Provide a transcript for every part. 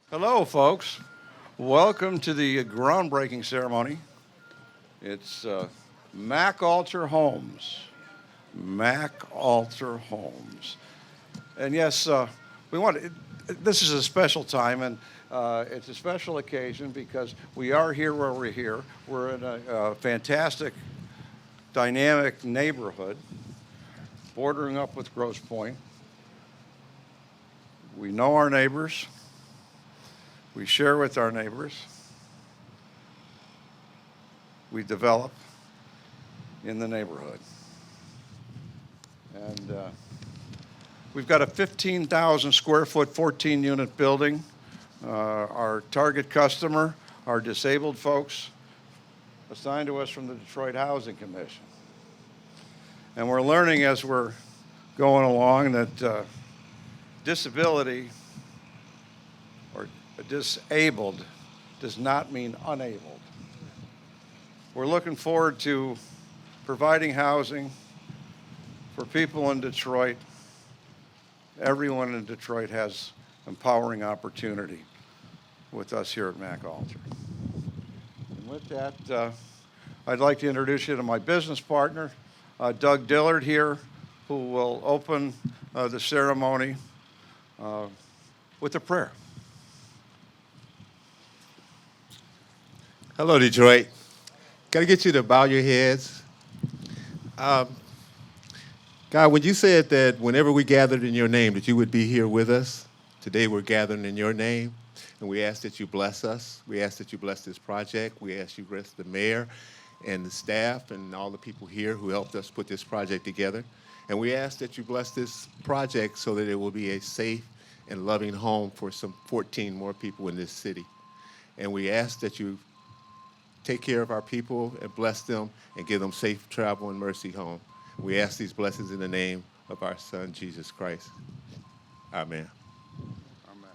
Hello, folks. Welcome to the groundbreaking ceremony. It's Mack Alter Homes. Mack Alter Homes. And yes, we want to, this is a special time, and it's a special occasion because we are here where we're here. We're in a fantastic, dynamic neighborhood bordering up with Grosse Pointe. We know our neighbors. We share with our neighbors. We develop in the neighborhood. And we've got a 15,000 square foot, 14 unit building. Our target customer are disabled folks assigned to us from the Detroit Housing Commission. And we're learning as we're going along that disability or disabled does not mean unabled. We're looking forward to providing housing for people in Detroit. Everyone in Detroit has empowering opportunity with us here at Mack Alter. And with that, I'd like to introduce you to my business partner, Doug Dillard here, who will open the ceremony with a prayer. Hello, Detroit. Got to get you to bow your heads. God, when you said that whenever we gathered in your name, that you would be here with us, today we're gathering in your name, and we ask that you bless us. We ask that you bless this project. We ask you to bless the mayor and the staff and all the people here who helped us put this project together. And we ask that you bless this project so that it will be a safe and loving home for some 14 more people in this city. And we ask that you take care of our people and bless them and give them safe travel and mercy home. We ask these blessings in the name of our Son, Jesus Christ. Amen. Amen.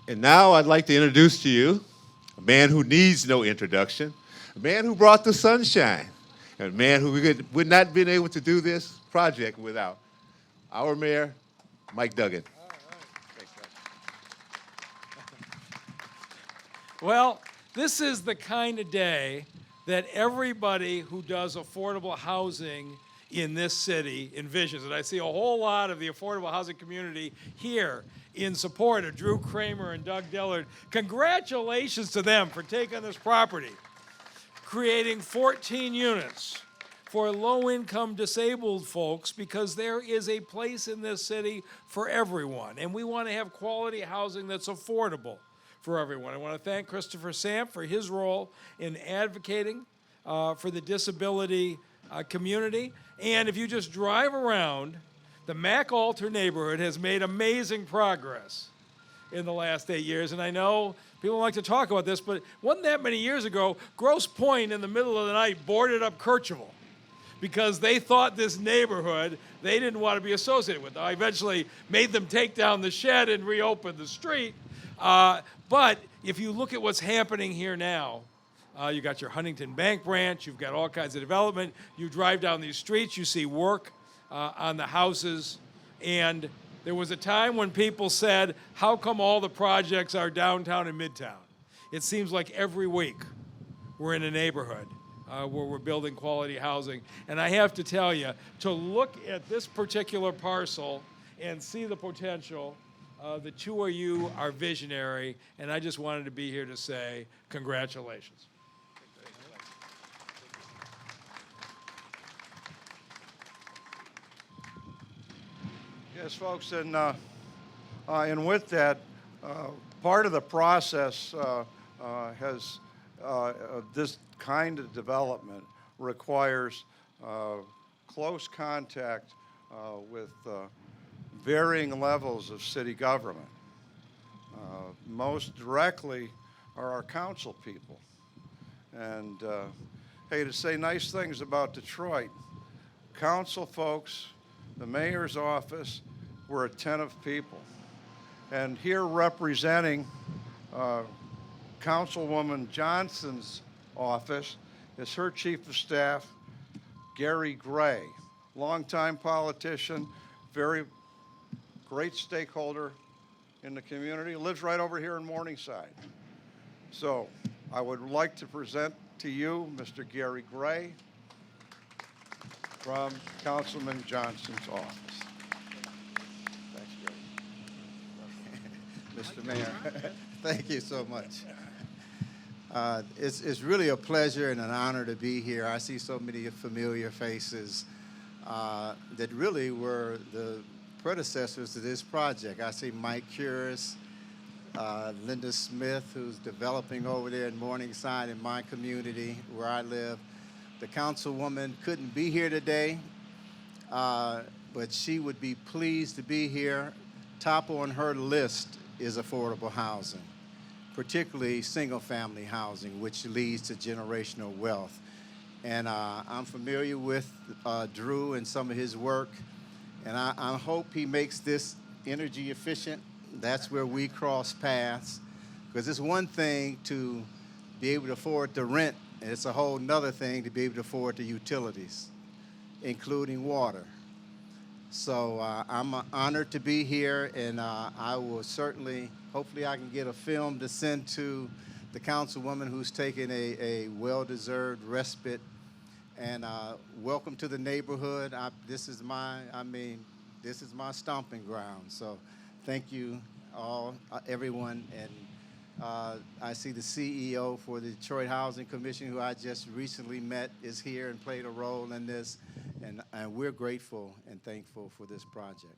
And now I'd like to introduce to you a man who needs no introduction, a man who brought the sunshine, and a man who would not have been able to do this project without our mayor, Mike Duggan. Well, this is the kind of day that everybody who does affordable housing in this city envisions. And I see a whole lot of the affordable housing community here in support of Drew Kramer and Doug Dillard. Congratulations to them for taking this property, creating 14 units for low-income disabled folks, because there is a place in this city for everyone. And we want to have quality housing that's affordable for everyone. I want to thank Christopher Samp for his role in advocating for the disability community. And if you just drive around, the Mack Alter neighborhood has made amazing progress in the last 8 years. And I know people don't like to talk about this, but wasn't that many years ago, Grosse Pointe in the middle of the night boarded up Kercheval because they thought this neighborhood they didn't want to be associated with. I eventually made them take down the shed and reopen the street. But if you look at what's happening here now, you got your Huntington Bank branch, you've got all kinds of development. You drive down these streets, you see work on the houses. And there was a time when people said, how come all the projects are downtown and midtown? It seems like every week we're in a neighborhood where we're building quality housing. And I have to tell you, to look at this particular parcel and see the potential, the two of you are visionary, and I just wanted to be here to say congratulations. Yes, folks, and with that, part of the process has this kind of development requires close contact with varying levels of city government. Most directly are our council people. And hey, to say nice things about Detroit, council folks, the mayor's office, we're attentive people. And here representing Councilwoman Johnson's office is her chief of staff, Gary Gray, longtime politician, very great stakeholder in the community, lives right over here in Morningside. So I would like to present to you Mr. Gary Gray from Councilman Johnson's office. Thanks, Gary. Mr. Mayor, thank you so much. It's really a pleasure and an honor to be here. I see so many familiar faces that really were the predecessors to this project. I see Mike Curis, Linda Smith, who's developing over there in Morningside in my community where I live. The councilwoman couldn't be here today, but she would be pleased to be here. Top on her list is affordable housing, particularly single-family housing, which leads to generational wealth. And I'm familiar with Drew and some of his work, and I hope he makes this energy efficient. That's where we cross paths, because it's one thing to be able to afford the rent, and it's a whole nother thing to be able to afford the utilities, including water. So I'm honored to be here, and I will certainly, hopefully I can get a film to send to the councilwoman who's taking a well-deserved respite. And welcome to the neighborhood. This is my stomping ground. So thank you all, everyone. And I see the CEO for the Detroit Housing Commission, who I just recently met, is here and played a role in this. And we're grateful and thankful for this project.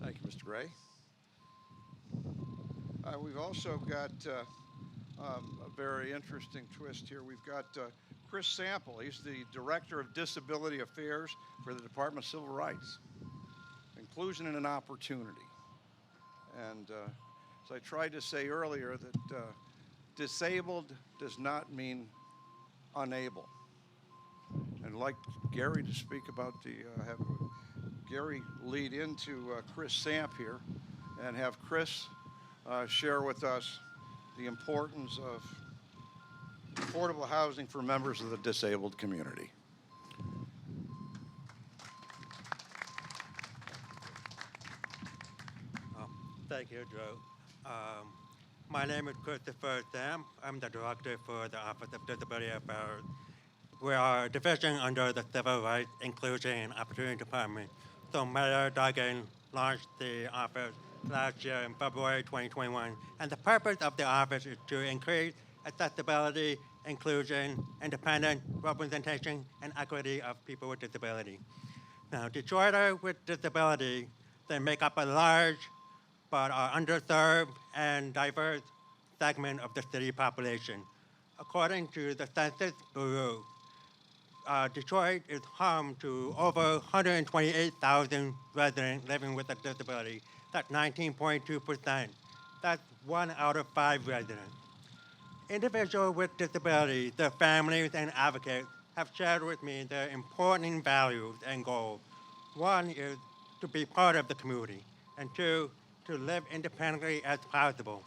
Thank you, Mr. Gray. We've also got a very interesting twist here. We've got Chris Sample. He's the Director of Disability Affairs for the Department of Civil Rights, Inclusion and Opportunity. And as I tried to say earlier, that disabled does not mean unable. And I'd like Gary to speak about have Gary lead into Chris Samp here and have Chris share with us the importance of affordable housing for members of the disabled community. Thank you, Joe. My name is Christopher Sam. I'm the director for the Office of Disability Affairs. We are a division under the Civil Rights, Inclusion, and Opportunity Department. So Mayor Duggan launched the office last year in February 2021. And the purpose of the office is to increase accessibility, inclusion, independent representation, and equity of people with disability. Now, Detroiters with disability, they make up a large but are underserved and diverse segment of the city population. According to the Census Bureau, Detroit is home to over 128,000 residents living with a disability. That's 19.2%. That's 1 out of 5 residents. Individuals with disabilities, their families, and advocates have shared with me their important values and goals. One is to be part of the community, and two, to live independently as possible.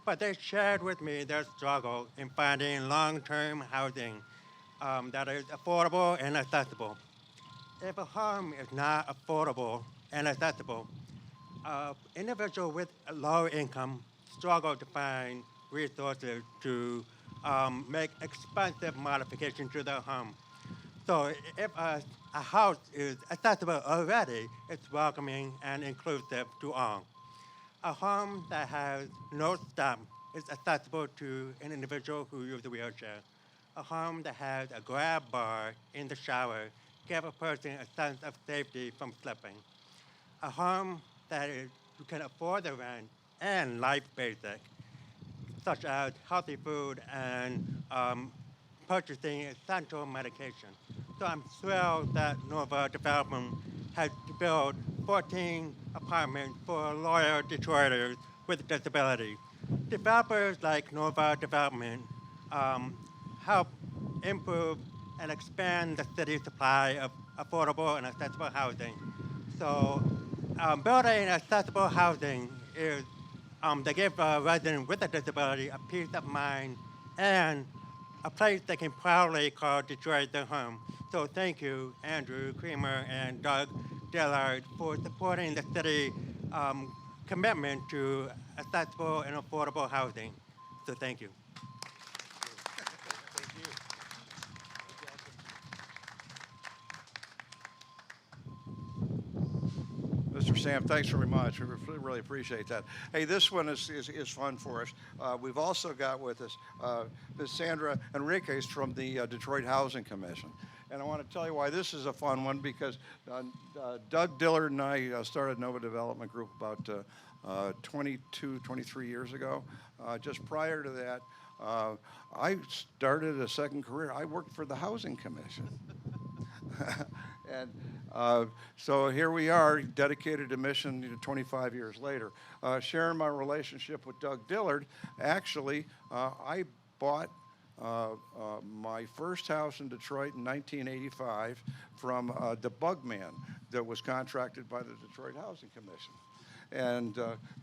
But they shared with me their struggle in finding long-term housing that is affordable and accessible. If a home is not affordable and accessible, individuals with a low income struggle to find resources to make expensive modifications to their home. So if a house is accessible already, it's welcoming and inclusive to all. A home that has no steps is accessible to an individual who uses a wheelchair. A home that has a grab bar in the shower gives a person a sense of safety from slipping. A home that you can afford the rent and life basic, such as healthy food and purchasing essential medication. So I'm thrilled that Nova Development has built 14 apartments for loyal Detroiters with disabilities. Developers like Nova Development help improve and expand the city's supply of affordable and accessible housing. So building accessible housing is they give residents with a disability a peace of mind and a place they can proudly call Detroit their home. So Also, thank you, Andrew Creamer and Doug Dillard, for supporting the city commitment to accessible and affordable housing. So thank you. Mr. Sam, thanks very much. We really appreciate that. Hey, this one is fun for us. We've also got with us Ms. Sandra Enriquez from the Detroit Housing Commission. And I want to tell you why this is a fun one, because Doug Dillard and I started Nova Development Group about 22, 23 years ago. Just prior to that, I started a second career. I worked for the Housing Commission. And so here we are, dedicated to mission 25 years later. Sharing my relationship with Doug Dillard, actually, I bought my first house in Detroit in 1985 from the Bug Man that was contracted by the Detroit Housing Commission. And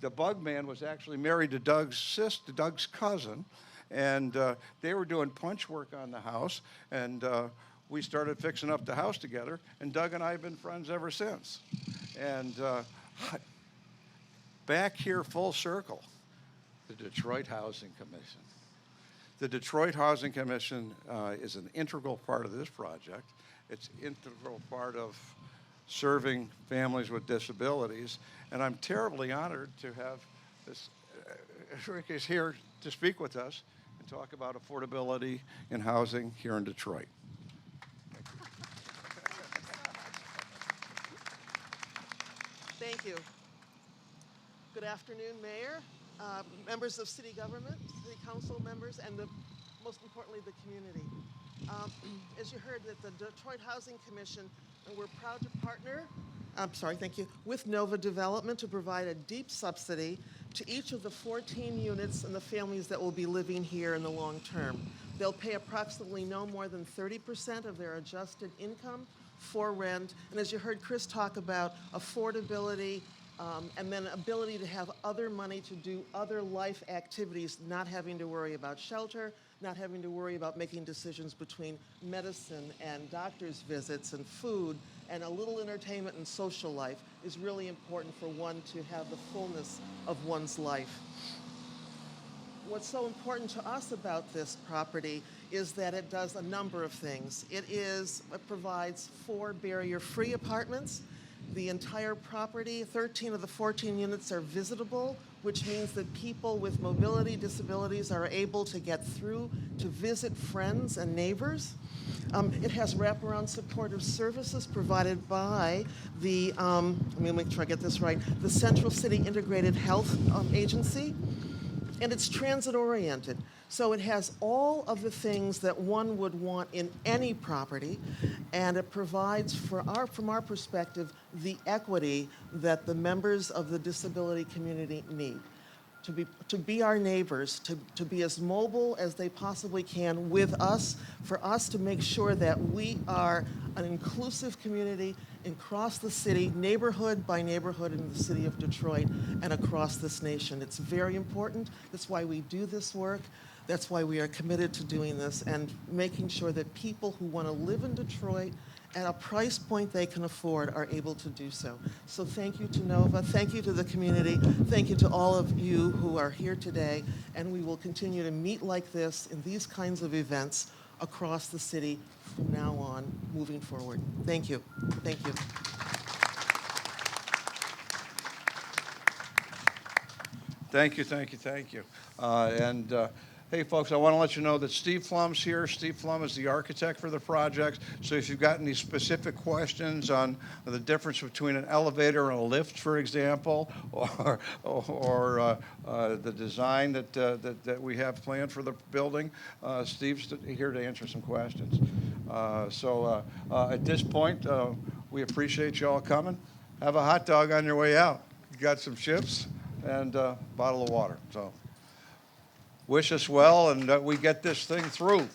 the Bug Man was actually married to Doug's cousin, and they were doing punch work on the house, and we started fixing up the house together, and Doug and I have been friends ever since. And back here, full circle, the Detroit Housing Commission. The Detroit Housing Commission is an integral part of this project. It's an integral part of serving families with disabilities, and I'm terribly honored to have this Rick is here to speak with us and talk about affordability in housing here in Detroit. Thank you. Good afternoon, Mayor, members of city government, city council members, and most importantly, the community. As you heard, that the Detroit Housing Commission, and we're proud to partner, with Nova Development to provide a deep subsidy to each of the 14 units and the families that will be living here in the long term. They'll pay approximately no more than 30% of their adjusted income for rent, and as you heard Chris talk about, affordability, and then ability to have other money to do other life activities, not having to worry about shelter, not having to worry about making decisions between medicine and doctor's visits and food, and a little entertainment and social life is really important for one to have the fullness of one's life. What's so important to us about this property is that it does a number of things. It provides 4 barrier-free apartments. The entire property, 13 of the 14 units are visitable, which means that people with mobility disabilities are able to get through to visit friends and neighbors. It has wraparound supportive services provided by the, let me make sure I get this right, the Central City Integrated Health Agency. And it's transit-oriented. So it has all of the things that one would want in any property, and it provides, from our perspective, the equity that the members of the disability community need. To be our neighbors, to be as mobile as they possibly can with us, for us to make sure that we are an inclusive community across the city, neighborhood by neighborhood in the city of Detroit and across this nation. It's very important. That's why we do this work. That's why we are committed to doing this and making sure that people who want to live in Detroit at a price point they can afford are able to do so. So thank you to Nova, thank you to the community, thank you to all of you who are here today, and we will continue to meet like this in these kinds of events across the city from now on, moving forward. Thank you. Thank you. Thank you, thank you, thank you. Hey, folks, I want to let you know that Steve Flum's here. Steve Flum is the architect for the project. So if you've got any specific questions on the difference between an elevator and a lift, for example, or the design that we have planned for the building, Steve's here to answer some questions. At this point, we appreciate you all coming. Have a hot dog on your way out. You got some chips and a bottle of water. So wish us well and that we get this thing through.